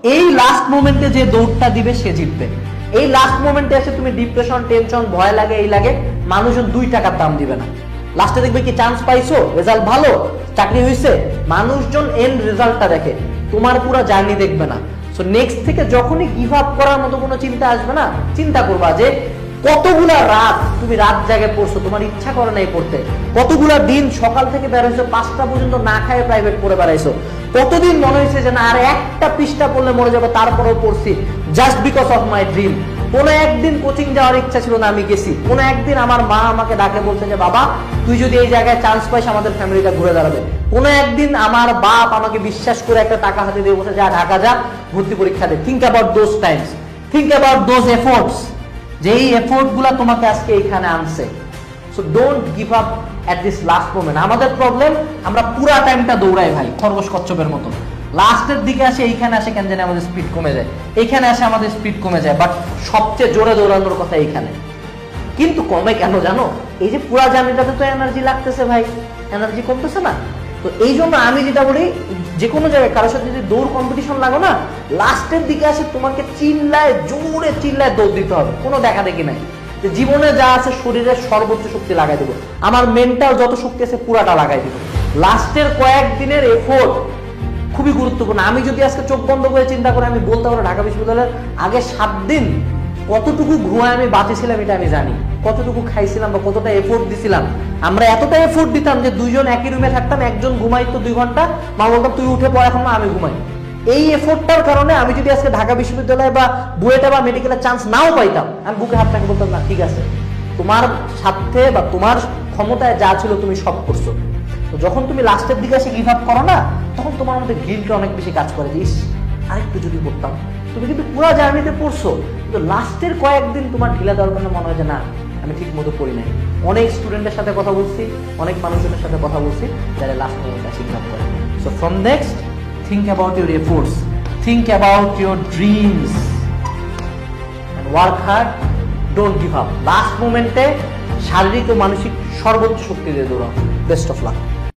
এই লাস্ট মোমেন্টে যে দৌড়টা দিবে সে জিতবে। এই লাস্ট মোমেন্টে এসে তুমি ডিপ্রেশন, টেনশন, ভয় লাগে, এই লাগে, মানুষজন 2 টাকার দাম দিবে না। লাস্টে দেখবে কি চান্স পাইছো, রেজাল্ট ভালো, চাকরি হয়েছে, মানুষজন এন্ড রেজাল্টটা দেখে, তোমার পুরো জার্নি দেখবে না। সো নেক্সট থেকে যখনই গিভ আপ করার মতো কোনো চিন্তা আসবে না, চিন্তা করবা যে কতগুলা রাত তুমি রাত জাগে পড়ছো, তোমার ইচ্ছা করে নাই পড়তে, কতগুলা দিন সকাল থেকে বের হয়েছো 5টা পর্যন্ত না খায় প্রাইভেট পড়ে বেড়াইছো, কতদিন মনে হয়েছে যে না আর একটা পৃষ্ঠা পড়লে মরে যাবো, তারপরেও পড়ছি just because of my dream. কোনো একদিন কোচিং যাওয়ার ইচ্ছা ছিল না, আমি গেছি। কোনো একদিন আমার মা আমাকে ডাকে বলছে যে বাবা তুই যদি এই জায়গায় চান্স পাইস আমাদের ফ্যামিলিটা ঘুরে দাঁড়াবে। কোনো একদিন আমার বাপ আমাকে বিশ্বাস করে একটা টাকা হাতে দিয়ে বসে যা ঢাকা যা ভর্তি পরীক্ষা দে। Think about those times, think about those efforts, যেই এফোর্ট গুলা তোমাকে আজকে এখানে আনছে। So don't give up at this last moment. আমাদের প্রবলেম, আমরা পুরা টাইমটা দৌড়াই ভাই খরগোশ কচ্ছপের মতো, লাস্টের দিকে আসে এইখানে আসে কেন জানি আমাদের স্পিড কমে যায়, এইখানে আসে আমাদের স্পিড কমে যায়, বাট সবচেয়ে জোরে দৌড়ানোর কথা এইখানে। কিন্তু কমে কেন জানো? এই যে পুরা জার্নিটাতে তো এনার্জি লাগতেছে ভাই, এনার্জি কমতেছে না। তো এই জন্য আমি যেটা বলি, যে কোনো জায়গায় কারোর সাথে যদি দৌড় কম্পিটিশন লাগো না, লাস্টের দিকে আসে তোমাকে চিল্লায়, জোরে চিল্লায় দৌড় দিতে হবে, কোনো দেখা দেখি নাই। জীবনে যা আছে শরীরের সর্বোচ্চ শক্তি লাগাই দেবো, আমার মেন্টাল যত শক্তি আছে পুরাটা লাগাই দেবো। লাস্টের কয়েকদিনের এফোর্ট খুবই গুরুত্বপূর্ণ। আমি যদি আজকে চোখ বন্ধ করে চিন্তা করে আমি বলতে পারবো ঢাকা বিশ্ববিদ্যালয়ের আগে 7 দিন কতটুকু ঘুমায় আমি বাঁচেছিলাম এটা আমি জানি, কতটুকু খাইছিলাম বা কতটা এফোর্ট দিছিলাম। আমরা এতটা এফোর্ট দিতাম যে 2 জন একই রুমে থাকতাম, একজন ঘুমাইতো 2 ঘন্টা, মা বলতাম তুই উঠে পড় এখন, আমি ঘুমাই। এই এফোর্টটার কারণে আমি যদি আজকে ঢাকা বিশ্ববিদ্যালয় বা বুয়েটে বা মেডিকেলের চান্স নাও পাইতাম, আমি বুকে হাত রাখে বলতাম না ঠিক আছে, তোমার সাথে বা তোমার ক্ষমতায় যা ছিল তুমি সব করছো। তো যখন তুমি লাস্টের দিকে এসে গিভ আপ করো না, তখন তোমার মধ্যে গিল্টটা অনেক বেশি কাজ করে, দিস আরেকটু যদি করতাম। তুমি কিন্তু পুরো জার্নিতে পড়ছো, কিন্তু লাস্টের কয়েকদিন তোমার ঢিলা দেওয়ার কারণে মনে হয় যে না আমি ঠিক মতো পড়ি নাই। অনেক স্টুডেন্টের সাথে কথা বলছি, অনেক মানুষজনের সাথে কথা বলছি যারা লাস্ট মোমেন্টে এসে গিভ আপ করে। So from next, think about your efforts, think about your dreams and work hard, don't give up. Last momente শারীরিক ও মানসিক সর্বোচ্চ শক্তি দিয়ে দৌড়াও। Best of luck.